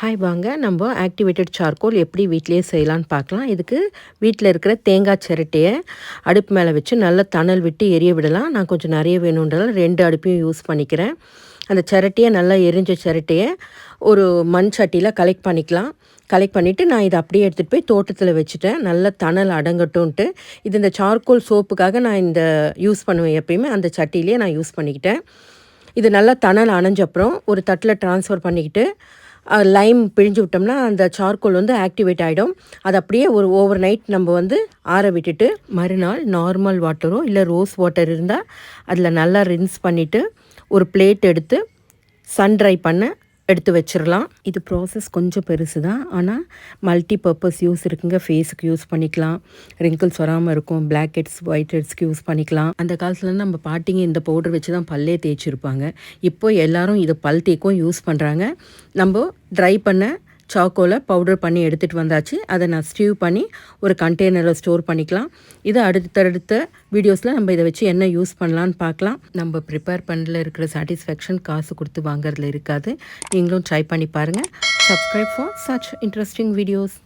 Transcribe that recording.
Hi வாங்க நம்ம activated charcoal எப்படி வீட்டிலேயே செய்யலான்னு பார்க்கலாம். இதுக்கு வீட்டில் இருக்கிற தேங்காய் சிரட்டையை அடுப்பு மேலே வச்சு நல்லா தணல் விட்டு எரிய விடலாம். நான் கொஞ்சம் நிறைய வேணுன்றதால 2 அடுப்பையும் யூஸ் பண்ணிக்கிறேன். அந்த சிரட்டையை நல்லா எரிஞ்ச சிரட்டையை ஒரு மண் சட்டியில் கலெக்ட் பண்ணிக்கலாம். கலெக்ட் பண்ணிவிட்டு நான் இதை அப்படியே எடுத்துகிட்டு போய் தோட்டத்தில் வச்சுட்டேன். நல்லா தணல் அடங்கட்டும்ன்ட்டு. இது இந்த சார்கோல் சோப்புக்காக நான் இந்த யூஸ் பண்ணுவேன். எப்பயுமே அந்த சட்டியிலே நான் யூஸ் பண்ணிக்கிட்டேன். இது நல்லா தணல் அணைஞ்சப்புறம் ஒரு தட்டில் ட்ரான்ஸ்ஃபர் பண்ணிக்கிட்டு லைம் பிழிஞ்சு விட்டோம்னா அந்த சார்கோல் வந்து ஆக்டிவேட் ஆகிடும். அது அப்படியே ஒரு ஓவர் நைட் நம்ம வந்து ஆற விட்டுட்டு மறுநாள் நார்மல் வாட்டரோ இல்லை ரோஸ் வாட்டர் இருந்தால் அதில் நல்லா ரின்ஸ் பண்ணிவிட்டு ஒரு பிளேட் எடுத்து சன் ட்ரை பண்ண எடுத்து வச்சிடலாம். இது ப்ராசஸ் கொஞ்சம் பெருசு தான், ஆனால் மல்டி பர்பஸ் யூஸ் இருக்குங்க. ஃபேஸுக்கு யூஸ் பண்ணிக்கலாம், ரிங்கிள்ஸ் வராமல் இருக்கும், பிளாக் ஹெட்ஸ் ஒயிட் ஹெட்ஸ்க்கு யூஸ் பண்ணிக்கலாம். அந்த காலத்தில் நம்ம பாட்டிங்க இந்த பவுடர் வச்சு தான் பல்லே தேய்ச்சிருப்பாங்க. இப்போ எல்லோரும் இதை பல் தேய்க்கும் யூஸ் பண்ணுறாங்க. நம்ம ட்ரை பண்ண சாக்கோலை பவுடர் பண்ணி எடுத்துகிட்டு வந்தாச்சு. அதை நான் ஸ்டீவ் பண்ணி ஒரு கண்டெய்னரில் ஸ்டோர் பண்ணிக்கலாம். இதை அடுத்தடுத்த வீடியோஸில் நம்ம இதை வச்சு என்ன யூஸ் பண்ணலான்னு பார்க்கலாம். நம்ம ப்ரிப்பேர் பண்ணல இருக்கிற சாட்டிஸ்ஃபேக்ஷன் காசு கொடுத்து வாங்குறதுல இருக்காது. நீங்களும் ட்ரை பண்ணி பாருங்கள். Subscribe for such interesting videos.